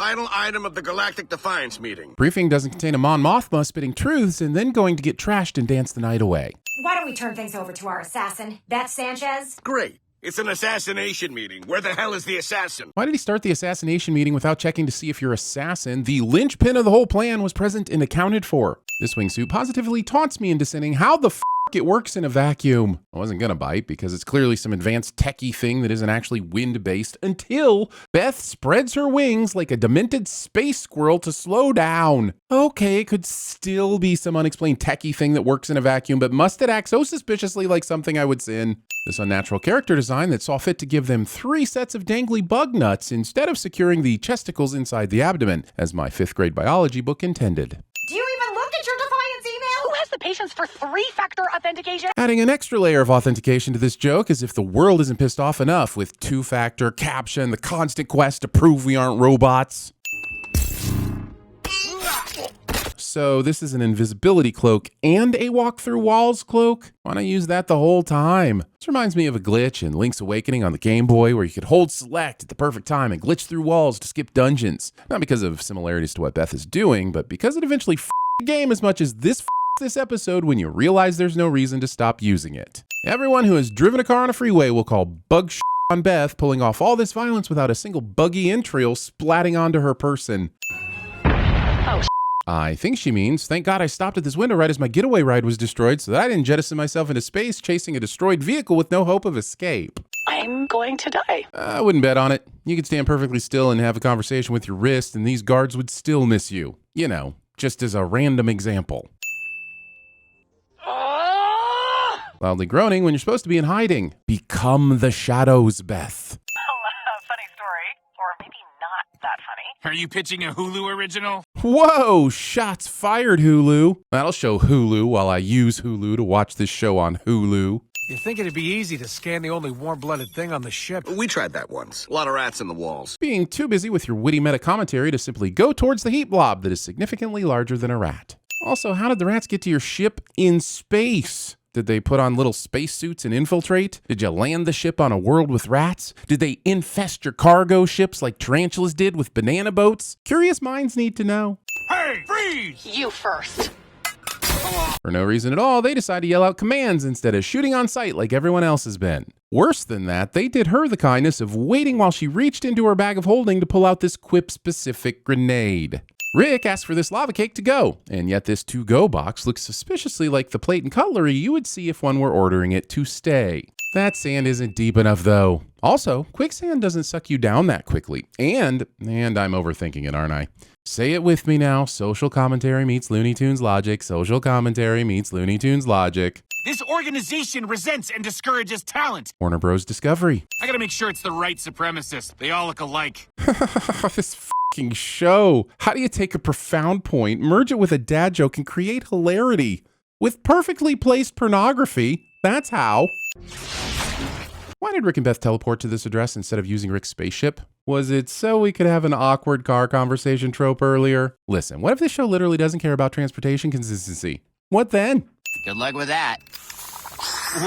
Final item of the Galactic Defiance meeting. Briefing doesn't contain a Mon Mothma spitting truths and then going to get trashed and dance the night away. Why don't we turn things over to our assassin, Beth Sanchez? Great. It's an assassination meeting. Where the hell is the assassin? Why did he start the assassination meeting without checking to see if your assassin, the linchpin of the whole plan, was present and accounted for? This wingsuit positively taunts me into saying how the it works in a vacuum. I wasn't gonna bite because it's clearly some advanced techie thing that isn't actually wind-based until Beth spreads her wings like a demented space squirrel to slow down. Okay, it could still be some unexplained techie thing that works in a vacuum, but must it act so suspiciously like something I would sin? This unnatural character design that saw fit to give them 3 sets of dangly bug nuts instead of securing the chesticles inside the abdomen, as my 5th grade biology book intended. Do you even look at your Defiance email? Who has the patience for 3-factor authentication? Adding an extra layer of authentication to this joke as if the world isn't pissed off enough with 2-factor, CAPTCHA, and the constant quest to prove we aren't robots. So this is an invisibility cloak and a walk through walls cloak? Why not use that the whole time? This reminds me of a glitch in Link's Awakening on the Game Boy where you could hold select at the perfect time and glitch through walls to skip dungeons. Not because of similarities to what Beth is doing, but because it eventually the game as much as this episode when you realize there's no reason to stop using it. Everyone who has driven a car on a freeway will call bug on Beth pulling off all this violence without a single buggy entrail splatting onto her person. Oh, I think she means, thank God I stopped at this window right as my getaway ride was destroyed so that I didn't jettison myself into space chasing a destroyed vehicle with no hope of escape. I'm going to die. I wouldn't bet on it. You could stand perfectly still and have a conversation with your wrist and these guards would still miss you. You know, just as a random example. Loudly groaning when you're supposed to be in hiding. Become the shadows, Beth. Funny story. Or maybe not that funny. Are you pitching a Hulu original? Whoa, shots fired, Hulu. That'll show Hulu while I use Hulu to watch this show on Hulu. You'd think it'd be easy to scan the only warm-blooded thing on the ship. We tried that once. A lot of rats in the walls. Being too busy with your witty meta commentary to simply go towards the heat blob that is significantly larger than a rat. Also, how did the rats get to your ship in space? Did they put on little spacesuits and infiltrate? Did you land the ship on a world with rats? Did they infest your cargo ships like tarantulas did with banana boats? Curious minds need to know. Hey, freeze! You first. For no reason at all, they decide to yell out commands instead of shooting on sight like everyone else has been. Worse than that, they did her the kindness of waiting while she reached into her bag of holding to pull out this quip-specific grenade. Rick asked for this lava cake to go, and yet this to-go box looks suspiciously like the plate and cutlery you would see if one were ordering it to stay. That sand isn't deep enough though. Also, quicksand doesn't suck you down that quickly. And I'm overthinking it, aren't I? Say it with me now. Social commentary meets Looney Tunes logic. Social commentary meets Looney Tunes logic. This organization resents and discourages talent. Warner Bros. Discovery. I gotta make sure it's the right supremacist. They all look alike. This fucking show. How do you take a profound point, merge it with a dad joke, and create hilarity? With perfectly placed pornography. That's how. Why did Rick and Beth teleport to this address instead of using Rick's spaceship? Was it so we could have an awkward car conversation trope earlier? Listen, what if this show literally doesn't care about transportation consistency? What then? Good luck with that.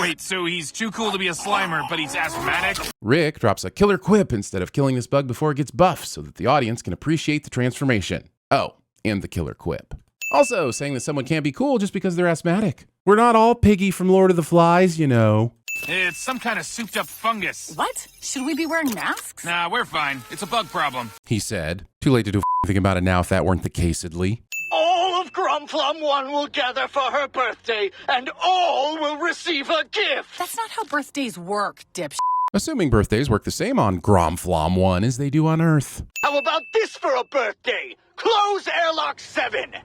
Wait, so he's too cool to be a Slimer, but he's asthmatic? Rick drops a killer quip instead of killing this bug before it gets buffed so that the audience can appreciate the transformation. Oh, and the killer quip. Also, saying that someone can't be cool just because they're asthmatic. We're not all Piggy from Lord of the Flies, you know. It's some kind of souped-up fungus. What? Should we be wearing masks? Nah, we're fine. It's a bug problem. He said. Too late to do anything about it now if that weren't the case, Idly. All of Gromflom will gather for her birthday, and all will receive a gift. That's not how birthdays work, dipsh. Assuming birthdays work the same on Gromflom 1 as they do on Earth. How about this for a birthday? Close airlock 7.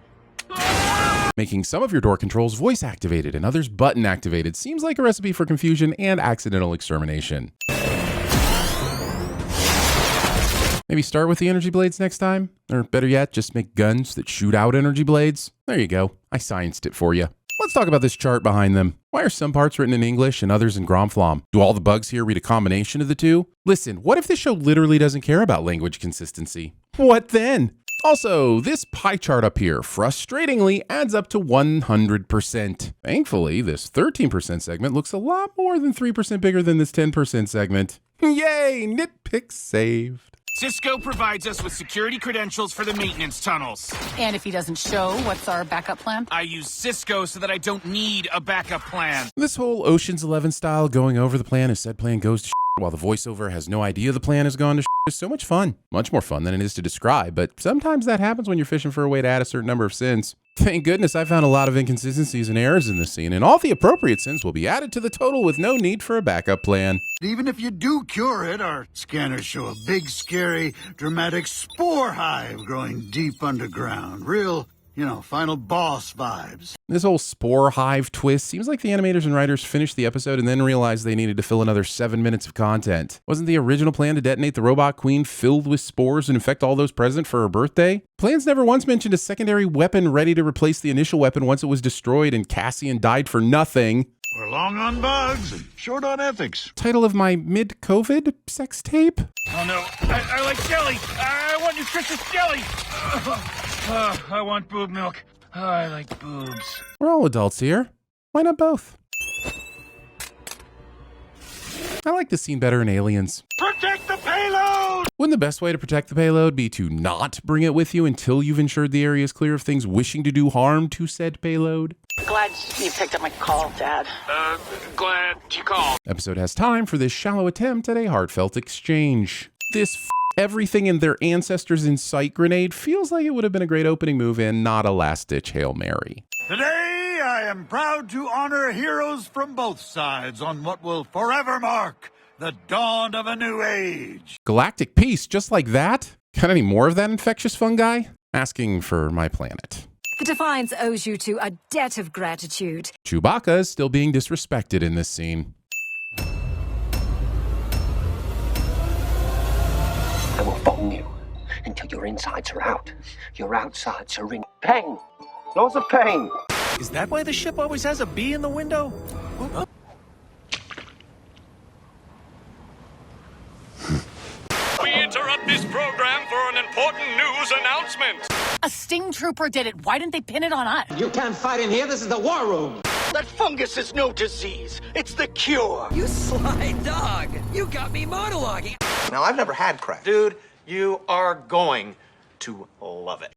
Making some of your door controls voice activated and others button activated seems like a recipe for confusion and accidental extermination. Maybe start with the energy blades next time? Or better yet, just make guns that shoot out energy blades? There you go. I scienced it for you. Let's talk about this chart behind them. Why are some parts written in English and others in Gromflom? Do all the bugs here read a combination of the two? Listen, what if this show literally doesn't care about language consistency? What then? Also, this pie chart up here frustratingly adds up to 100%. Thankfully, this 13% segment looks a lot more than 3% bigger than this 10% segment. Yay, nitpick saved. Cisco provides us with security credentials for the maintenance tunnels. And if he doesn't show, what's our backup plan? I use Cisco so that I don't need a backup plan. This whole Ocean's 11 style going over the plan as said plan goes to shit while the voiceover has no idea the plan has gone to shit is so much fun. Much more fun than it is to describe, but sometimes that happens when you're fishing for a way to add a certain number of sins. Thank goodness I found a lot of inconsistencies and errors in this scene, and all the appropriate sins will be added to the total with no need for a backup plan. Even if you do cure it, our scanners show a big, scary, dramatic spore hive growing deep underground. Real, final boss vibes. This whole spore hive twist seems like the animators and writers finished the episode and then realized they needed to fill another 7 minutes of content. Wasn't the original plan to detonate the robot queen filled with spores and infect all those present for her birthday? Plans never once mentioned a secondary weapon ready to replace the initial weapon once it was destroyed and Cassian died for nothing. We're long on bugs and short on ethics. Title of my mid-COVID sex tape? Oh no, I like jelly. I want nutritious jelly. I want boob milk. I like boobs. We're all adults here. Why not both? I like this scene better in Aliens. Protect the payload! Wouldn't the best way to protect the payload be to not bring it with you until you've ensured the area is clear of things wishing to do harm to said payload? Glad you picked up my call, Dad. Glad you called. Episode has time for this shallow attempt at a heartfelt exchange. This everything and their ancestors in sight grenade feels like it would have been a great opening move and not a last-ditch Hail Mary. Today, I am proud to honor heroes from both sides on what will forever mark the dawn of a new age. Galactic peace just like that? Got any more of that infectious fungi? Asking for my planet. The Defiance owes you to a debt of gratitude. Chewbacca is still being disrespected in this scene. I will phone you until your insides are out. Your outsides are in pain. Lots of pain. Is that why the ship always has a bee in the window? We interrupt this program for an important news announcement. A sting trooper did it. Why didn't they pin it on us? You can't fight in here. This is the war room. That fungus is no disease. It's the cure. You sly dog. You got me monologuing. Now, I've never had crack. Dude, you are going to love it.